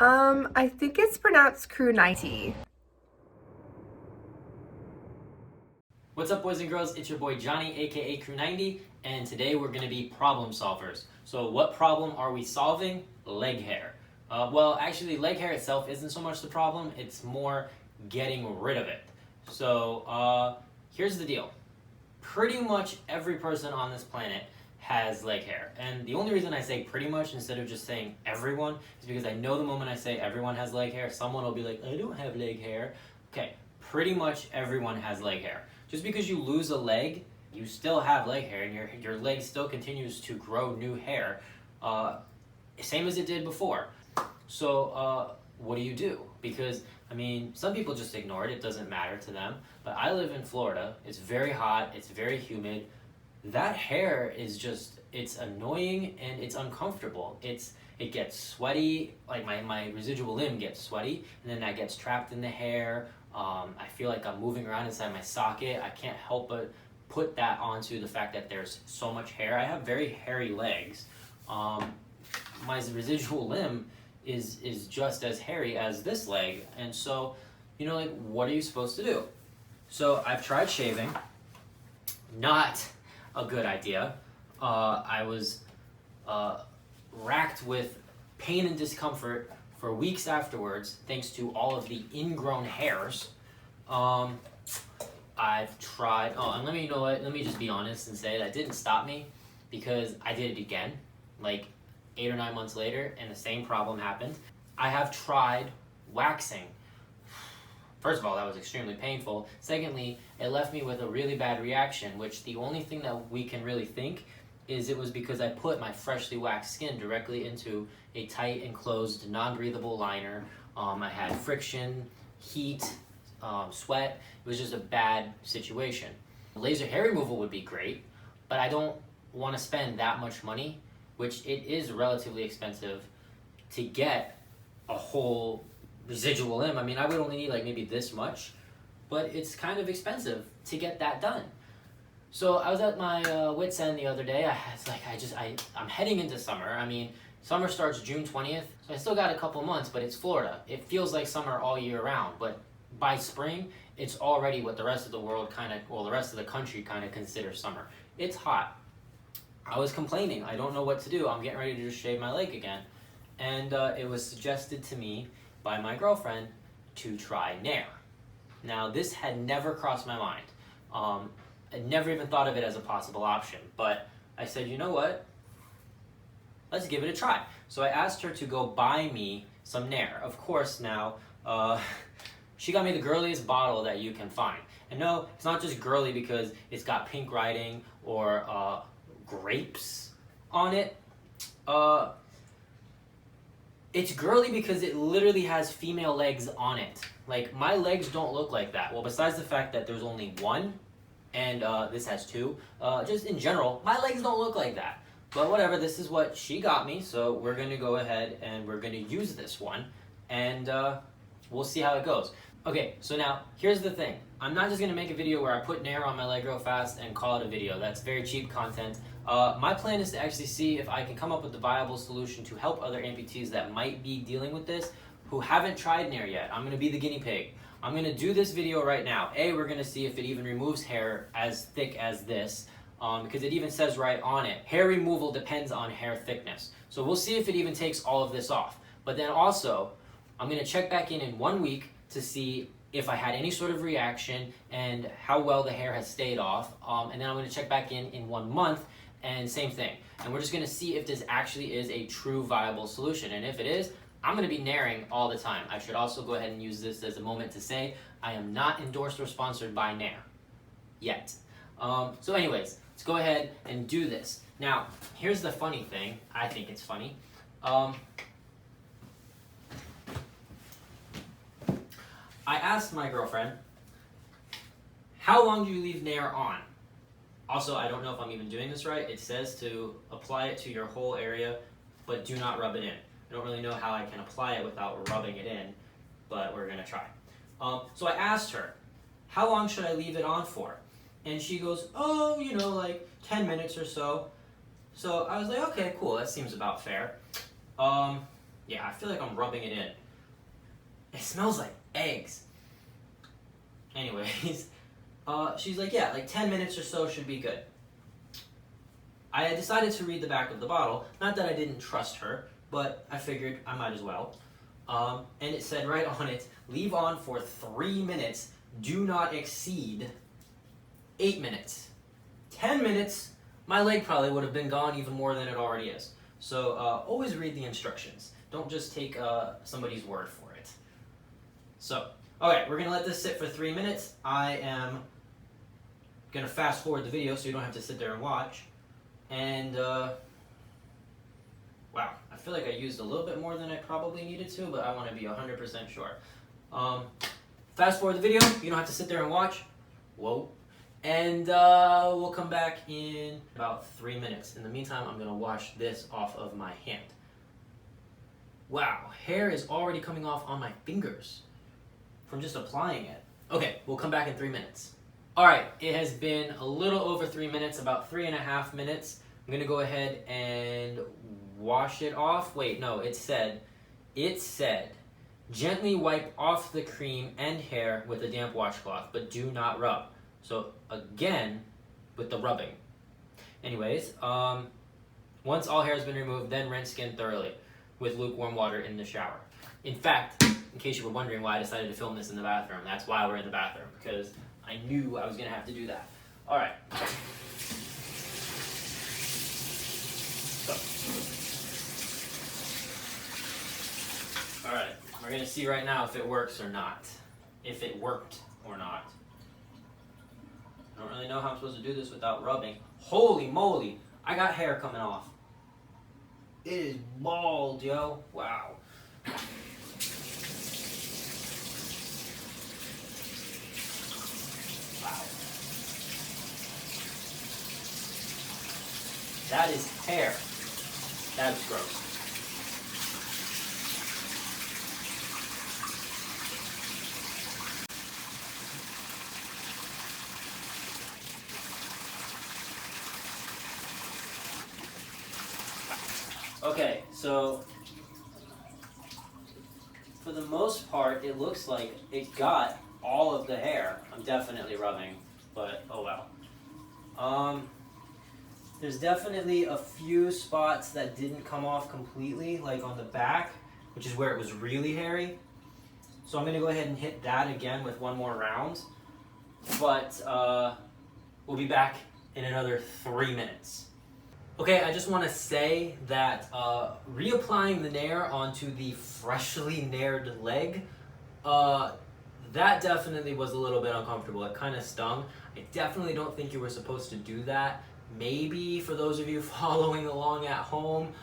I think it's pronounced crew 90. What's up, boys and girls? It's your boy Johnny, aka Crew 90, and today we're going to be problem solvers. So, what problem are we solving? Leg hair. Well, actually, leg hair itself isn't so much the problem, it's more getting rid of it. So, here's the deal. Pretty much every person on this planet has leg hair. And the only reason I say pretty much instead of just saying everyone is because I know the moment I say everyone has leg hair, someone will be like, I don't have leg hair. Okay, pretty much everyone has leg hair. Just because you lose a leg, you still have leg hair, and your leg still continues to grow new hair, same as it did before. So, what do you do? Because, I mean, some people just ignore it, it doesn't matter to them. But I live in Florida, it's very hot, it's very humid. That hair is just, it's annoying and it's uncomfortable. It gets sweaty, like my residual limb gets sweaty, and then that gets trapped in the hair. I feel like I'm moving around inside my socket. I can't help but put that onto the fact that there's so much hair. I have very hairy legs. My residual limb is just as hairy as this leg, and so, like, what are you supposed to do? So I've tried shaving. Not a good idea. I was racked with pain and discomfort for weeks afterwards, thanks to all of the ingrown hairs. I've tried. Oh, and you know what? Let me just be honest and say that didn't stop me, because I did it again, like 8 or 9 months later, and the same problem happened. I have tried waxing. First of all, that was extremely painful. Secondly, it left me with a really bad reaction, which the only thing that we can really think is it was because I put my freshly waxed skin directly into a tight, enclosed, non-breathable liner. I had friction, heat, sweat. It was just a bad situation. Laser hair removal would be great, but I don't want to spend that much money, which it is relatively expensive, to get a whole residual limb. I mean, I would only need like maybe this much, but it's kind of expensive to get that done. So I was at my wit's end the other day. I'm heading into summer. I mean, summer starts June 20th, so I still got a couple months, but it's Florida. It feels like summer all year round, but by spring, it's already what the rest of the world the rest of the country kind of considers summer. It's hot. I was complaining. I don't know what to do. I'm getting ready to just shave my leg again. And it was suggested to me by my girlfriend to try Nair. Now, this had never crossed my mind. I never even thought of it as a possible option, but I said, you know what? Let's give it a try. So I asked her to go buy me some Nair. Of course, now, she got me the girliest bottle that you can find. And no, it's not just girly because it's got pink writing or grapes on it. It's girly because it literally has female legs on it. Like, my legs don't look like that. Well, besides the fact that there's only one, and this has two, just in general, my legs don't look like that. But whatever, this is what she got me, so we're going to go ahead and we're going to use this one, and we'll see how it goes. Okay, so now, here's the thing. I'm not just going to make a video where I put Nair on my leg real fast and call it a video. That's very cheap content. My plan is to actually see if I can come up with a viable solution to help other amputees that might be dealing with this, who haven't tried Nair yet. I'm going to be the guinea pig. I'm going to do this video right now. We're going to see if it even removes hair as thick as this, because it even says right on it, hair removal depends on hair thickness. So we'll see if it even takes all of this off. But then also, I'm going to check back in 1 week to see if I had any sort of reaction and how well the hair has stayed off. And then I'm going to check back in 1 month, and same thing. And we're just going to see if this actually is a true viable solution. And if it is, I'm going to be Nairing all the time. I should also go ahead and use this as a moment to say I am not endorsed or sponsored by Nair yet. So anyways, let's go ahead and do this. Now, here's the funny thing. I think it's funny. I asked my girlfriend, how long do you leave Nair on? Also, I don't know if I'm even doing this right. It says to apply it to your whole area, but do not rub it in. I don't really know how I can apply it without rubbing it in, but we're going to try. So I asked her, how long should I leave it on for? And she goes, oh, like 10 minutes or so. So I was like, okay, cool, that seems about fair. Yeah, I feel like I'm rubbing it in. It smells like eggs. Anyways, she's like, yeah, like 10 minutes or so should be good. I had decided to read the back of the bottle. Not that I didn't trust her, but I figured I might as well. And it said right on it, leave on for 3 minutes. Do not exceed 8 minutes. 10 minutes, my leg probably would have been gone even more than it already is. So always read the instructions. Don't just take somebody's word for it. So, okay, we're gonna let this sit for 3 minutes. I am gonna fast forward the video so you don't have to sit there and watch. And wow, I feel like I used a little bit more than I probably needed to, but I want to be 100% sure. Fast forward the video, you don't have to sit there and watch. Whoa. And we'll come back in about 3 minutes. In the meantime, I'm gonna wash this off of my hand. Wow, hair is already coming off on my fingers from just applying it. Okay, we'll come back in 3 minutes. All right, it has been a little over 3 minutes, about 3.5 minutes. I'm gonna go ahead and wash it off. Wait, no, it said, gently wipe off the cream and hair with a damp washcloth, but do not rub. So again, with the rubbing. Anyways, once all hair has been removed, then rinse skin thoroughly with lukewarm water in the shower. In fact, in case you were wondering why I decided to film this in the bathroom, that's why we're in the bathroom, because I knew I was gonna have to do that. All right. So. All right, we're gonna see right now if it works or not. If it worked or not. I don't really know how I'm supposed to do this without rubbing. Holy moly, I got hair coming off. It is bald, yo. Wow. Wow. That is hair. That is gross. Okay, so for the most part, it looks like it got all of the hair. I'm definitely rubbing, but oh well. There's definitely a few spots that didn't come off completely, like on the back, which is where it was really hairy. So I'm gonna go ahead and hit that again with one more round, but we'll be back in another 3 minutes. Okay, I just want to say that reapplying the Nair onto the freshly naired leg, that definitely was a little bit uncomfortable. It kind of stung. I definitely don't think you were supposed to do that. Maybe for those of you following along at home,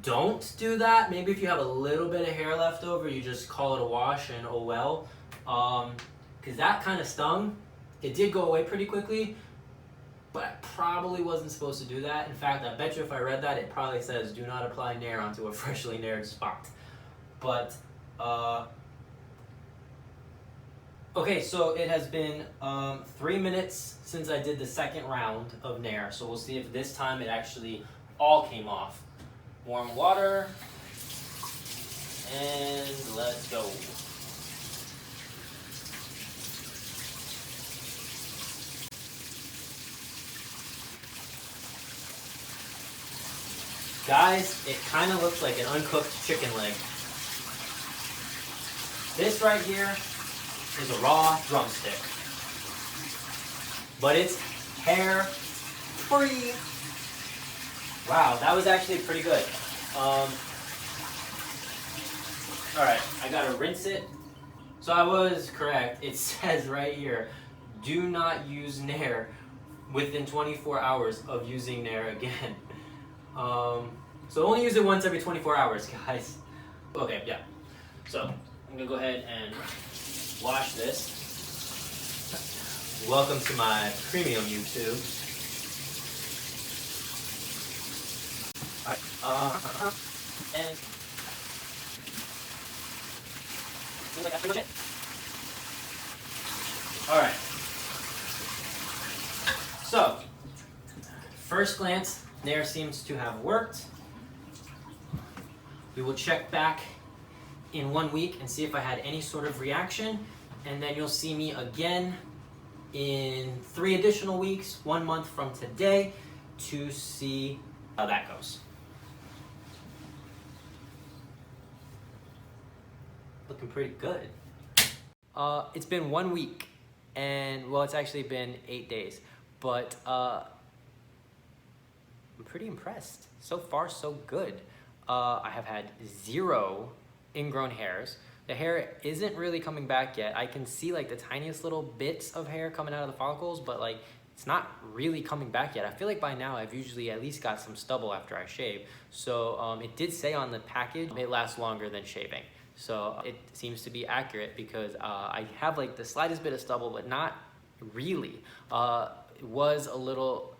don't do that. Maybe if you have a little bit of hair left over, you just call it a wash and oh well. Because that kind of stung. It did go away pretty quickly. But I probably wasn't supposed to do that. In fact, I bet you if I read that, it probably says, do not apply Nair onto a freshly naired spot. But, okay, so it has been 3 minutes since I did the second round of Nair. So we'll see if this time it actually all came off. Warm water, and let's go. Guys, it kind of looks like an uncooked chicken leg. This right here is a raw drumstick. But it's hair free. Wow, that was actually pretty good. Alright, I gotta rinse it. So I was correct. It says right here, do not use Nair within 24 hours of using Nair again. So only use it once every 24 hours, guys. Okay, yeah. So I'm gonna go ahead and wash this. Welcome to my premium YouTube. Alright, and seems like that's pretty much it. Alright. So, first glance, Nair seems to have worked. We will check back in 1 week and see if I had any sort of reaction, and then you'll see me again in 3 additional weeks, 1 month from today, to see how that goes. Looking pretty good. It's been 1 week, and well, it's actually been 8 days, but I'm pretty impressed. So far, so good. I have had 0 ingrown hairs. The hair isn't really coming back yet. I can see like the tiniest little bits of hair coming out of the follicles, but like it's not really coming back yet. I feel like by now I've usually at least got some stubble after I shave. So it did say on the package it lasts longer than shaving. So it seems to be accurate because I have like the slightest bit of stubble, but not really. It was a little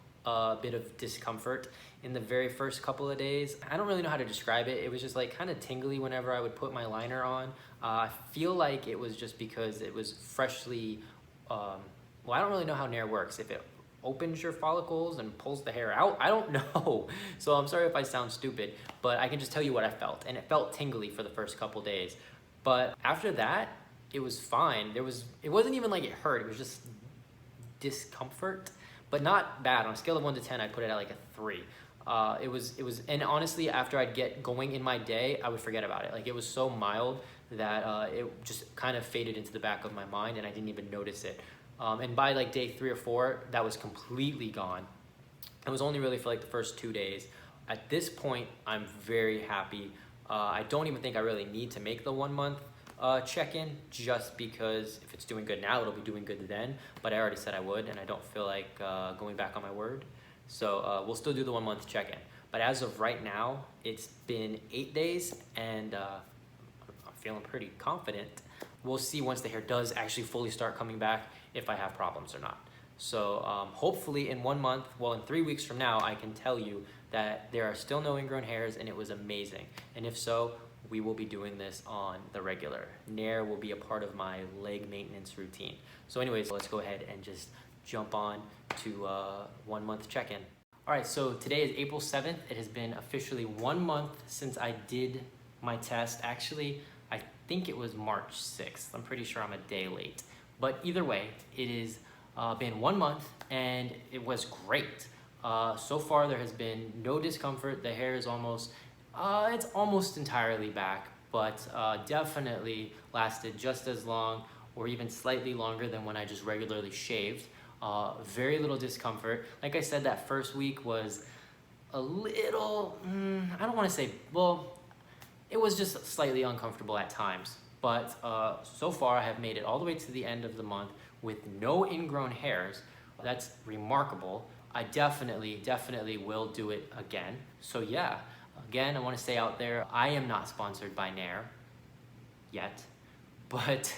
bit of discomfort in the very first couple of days. I don't really know how to describe it. It was just like kind of tingly whenever I would put my liner on. I feel like it was just because it was freshly, well, I don't really know how Nair works. If it opens your follicles and pulls the hair out, I don't know. So I'm sorry if I sound stupid, but I can just tell you what I felt. And it felt tingly for the first couple days. But after that, it was fine. It wasn't even like it hurt. It was just discomfort, but not bad. On a scale of 1 to 10, I'd put it at like a 3. It was, and honestly, after I'd get going in my day, I would forget about it. Like it was so mild that it just kind of faded into the back of my mind and I didn't even notice it. And by like day 3 or 4, that was completely gone. It was only really for like the first 2 days. At this point, I'm very happy. I don't even think I really need to make the 1 month check-in, just because if it's doing good now, it'll be doing good then. But I already said I would, and I don't feel like going back on my word. So we'll still do the 1 month check-in. But as of right now, it's been 8 days, and I'm feeling pretty confident. We'll see once the hair does actually fully start coming back if I have problems or not. So hopefully in 1 month, well, in 3 weeks from now, I can tell you that there are still no ingrown hairs and it was amazing. And if so, we will be doing this on the regular. Nair will be a part of my leg maintenance routine. So anyways, let's go ahead and just jump on to 1 month check-in. All right, so today is April 7th. It has been officially 1 month since I did my test. Actually, I think it was March 6th. I'm pretty sure I'm a day late. But either way, it has been 1 month and it was great. So far, there has been no discomfort. The hair is almost, it's almost entirely back, but definitely lasted just as long or even slightly longer than when I just regularly shaved. Very little discomfort. Like I said, that first week was a little, I don't want to say, well, it was just slightly uncomfortable at times. But so far, I have made it all the way to the end of the month with no ingrown hairs. That's remarkable. I definitely will do it again. So yeah, again, I want to say out there, I am not sponsored by Nair yet, but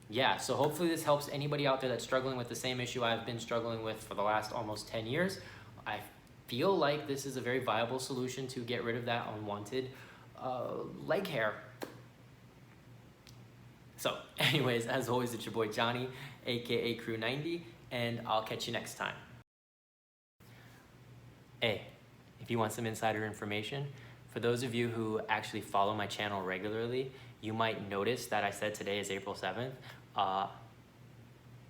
yeah, so hopefully this helps anybody out there that's struggling with the same issue I've been struggling with for the last almost 10 years. I feel like this is a very viable solution to get rid of that unwanted leg hair. So anyways, as always, it's your boy Johnny, aka Crew 90, and I'll catch you next time. Hey, if you want some insider information, for those of you who actually follow my channel regularly, you might notice that I said today is April 7th.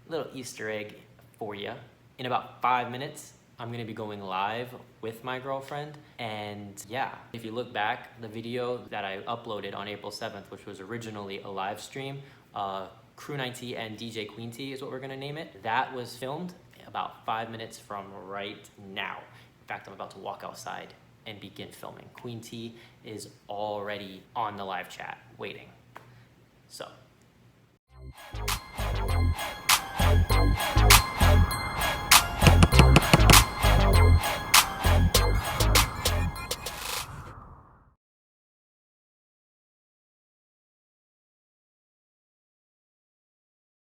Little Easter egg for you. In about 5 minutes, I'm gonna be going live with my girlfriend. And yeah, if you look back, the video that I uploaded on April 7th, which was originally a live stream, Crew 90 and DJ Queen T is what we're gonna name it. That was filmed about 5 minutes from right now. In fact, I'm about to walk outside and begin filming. Queen T is already on the live chat waiting. So.